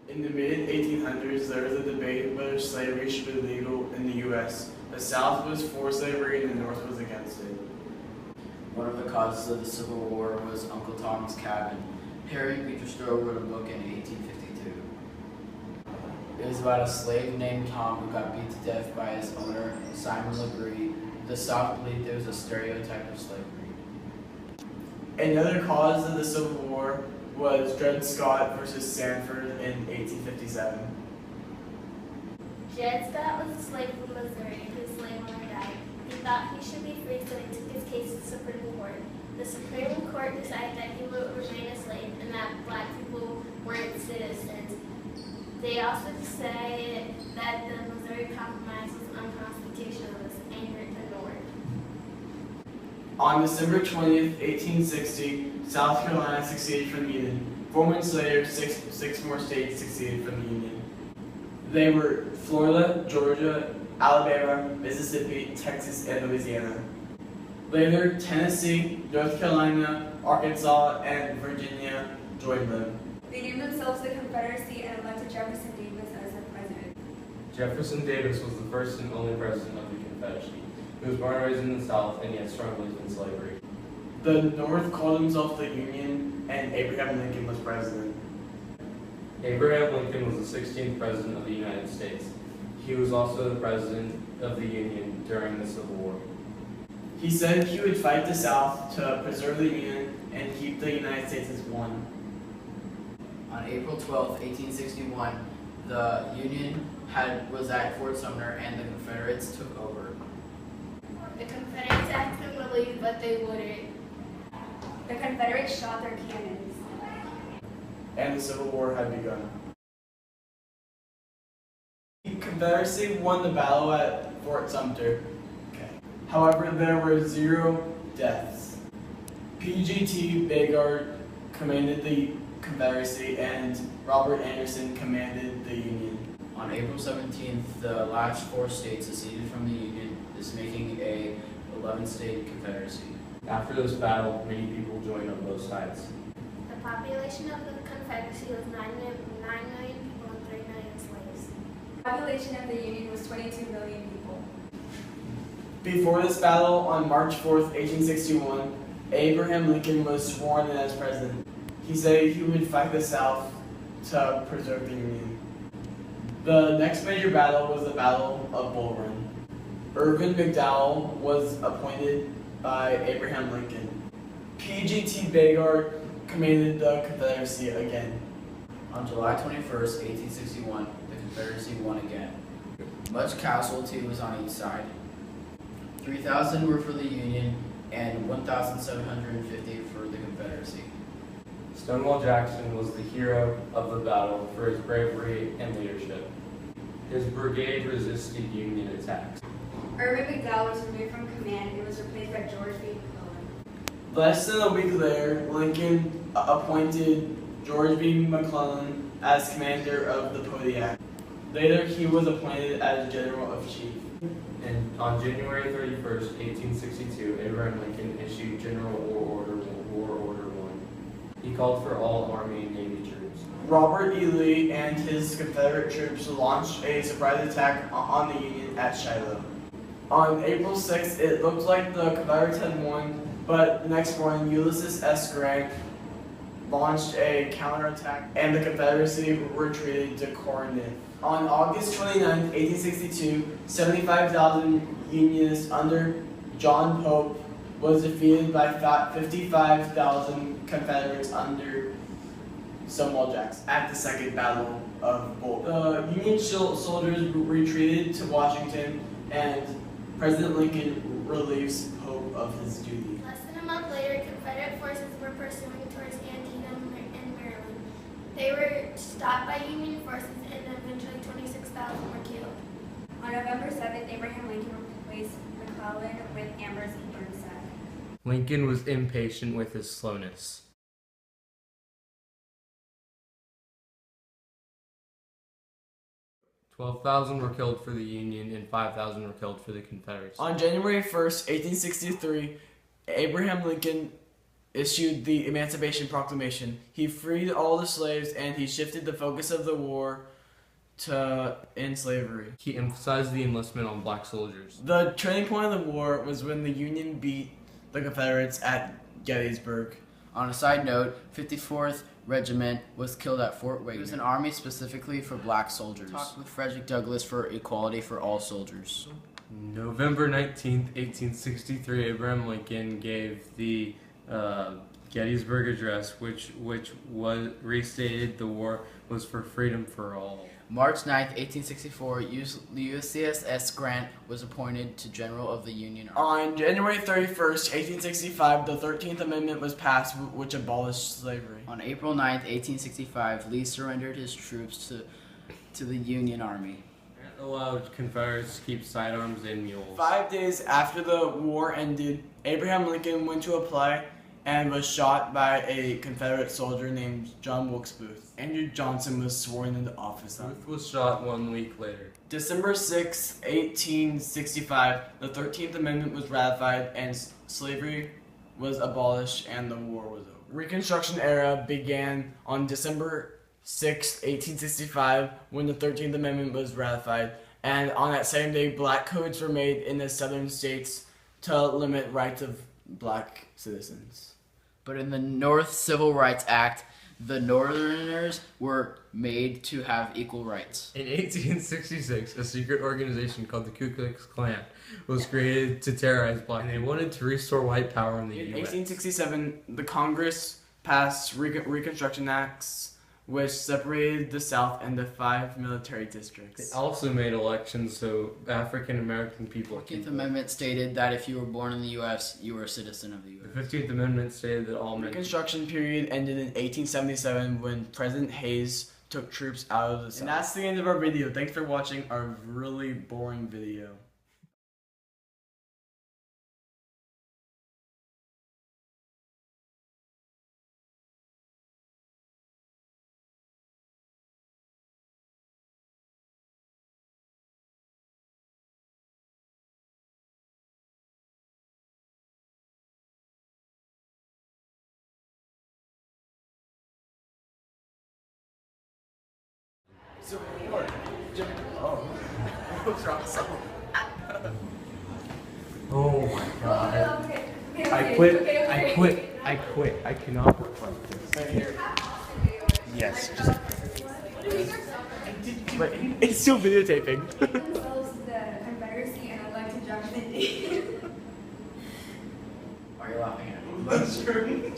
In the mid-1800s, there was a debate whether slavery should be legal in the U.S. The South was for slavery and the North was against it. One of the causes of the Civil War was Uncle Tom's Cabin. Harry Beecher Stowe wrote a book in 1852. It was about a slave named Tom who got beat to death by his owner, Simon Legree. The South believed it was a stereotype of slavery. Another cause of the Civil War was Dred Scott versus Sanford in 1857. Dred Scott was a slave from Missouri whose slave owner died. He thought he should be free, so he took his case to the Supreme Court. The Supreme Court decided that he would remain a slave and that black people weren't citizens. They also decided that the Missouri Compromise was unconstitutional and was ignored. On December 20th, 1860, South Carolina seceded from the Union. 4 months later, six more states seceded from the Union. They were Florida, Georgia, Alabama, Mississippi, Texas, and Louisiana. Later, Tennessee, North Carolina, Arkansas, and Virginia joined them. They named themselves the Confederacy and elected Jefferson Davis as their president. Jefferson Davis was the first and only president of the Confederacy. He was born and raised in the South and yet strong believed in slavery. The North called himself the Union, and Abraham Lincoln was president. Abraham Lincoln was the 16th president of the United States. He was also the president of the Union during the Civil War. He said he would fight the South to preserve the Union and keep the United States as one. On April 12, 1861, the Union was at Fort Sumner and the Confederates took over. The Confederates asked them to leave, but they wouldn't. The Confederates shot their cannons. And the Civil War had begun. The Confederacy won the battle at Fort Sumter. However, there were 0 deaths. P.G.T. Bayard commanded the Confederacy and Robert Anderson commanded the Union. On April 17th, the last 4 states seceded from the Union, this making a 11-state confederacy. After this battle, many people joined on both sides. The population of the Confederacy was 9 million people and 3 million slaves. The population of the Union was 22 million people. Before this battle, on March 4th, 1861, Abraham Lincoln was sworn in as president. He said he would fight the South to preserve the Union. The next major battle was the Battle of Bull Run. Irvin McDowell was appointed by Abraham Lincoln. P.G.T. Bayard commanded the Confederacy again. On July 21st, 1861, the Confederacy won again. Much casualty was on each side. 3,000 were for the Union and 1,750 for the Confederacy. Stonewall Jackson was the hero of the battle for his bravery and leadership. His brigade resisted Union attacks. Irvin McDowell was removed from command and was replaced by George B. McClellan. Less than a week later, Lincoln appointed George B. McClellan as commander of the Potomac. Later, he was appointed as General of Chief. And on January 31st, 1862, Abraham Lincoln issued General War Order 1. He called for all Army and Navy troops. Robert E. Lee and his Confederate troops launched a surprise attack on the Union at Shiloh. On April 6th, it looked like the Confederates had won, but the next morning, Ulysses S. Grant launched a counterattack and the Confederacy retreated to Corinth. On August 29, 1862, 75,000 Unionists under John Pope was defeated by 55,000 Confederates under Stonewall Jackson at the Second Battle of Bull Run. The Union soldiers retreated to Washington and President Lincoln relieves Pope of his duty. Less than a month later, Confederate forces were pursuing towards Antietam in Maryland. They were stopped by Union forces and eventually 26,000 were killed. On November 7th, Abraham Lincoln replaced McClellan with Amherst and Burnside. Lincoln was impatient with his slowness. 12,000 were killed for the Union and 5,000 were killed for the Confederacy. On January 1st, 1863, Abraham Lincoln issued the Emancipation Proclamation. He freed all the slaves and he shifted the focus of the war to end slavery. He emphasized the enlistment on black soldiers. The turning point of the war was when the Union beat the Confederates at Gettysburg. On a side note, 54th Regiment was killed at Fort Wayne. It was an army specifically for black soldiers. Talked with Frederick Douglass for equality for all soldiers. November 19th, 1863, Abraham Lincoln gave the Gettysburg Address, which was restated the war was for freedom for all. March 9th, 1864, USCS Grant was appointed to General of the Union Army. On January 31st, 1865, the 13th Amendment was passed, which abolished slavery. On April 9th, 1865, Lee surrendered his troops to the Union Army. It allowed Confederates to keep sidearms and mules. 5 days after the war ended, Abraham Lincoln went to apply and was shot by a Confederate soldier named John Wilkes Booth. Andrew Johnson was sworn into office. Booth was shot 1 week later. December 6, 1865, the 13th Amendment was ratified and slavery was abolished and the war was over. Reconstruction era began on December 6, 1865, when the 13th Amendment was ratified, and on that same day, black codes were made in the southern states to limit rights of black citizens. But in the North Civil Rights Act, the Northerners were made to have equal rights. In 1866, a secret organization called the Ku Klux Klan was created to terrorize black, and they wanted to restore white power in the In U.S. 1867, the Congress passed Reconstruction Acts, which separated the South into 5 military districts. It also made elections so African American people The can 14th vote. Amendment stated that if you were born in the U.S., you were a citizen of the The U.S. 15th Amendment stated that all men. Reconstruction period ended in 1877 when President Hayes took troops out of the South. And that's the end of our video. Thanks for watching our really boring video. Civil War. Oh. What's wrong with Civil War? Oh my god. Okay. I quit. I quit. I cannot work like this. Right here. Yes, just But it's still videotaping. Themselves the Confederacy, and I'd like to jump in. Why are you laughing at me? That's true.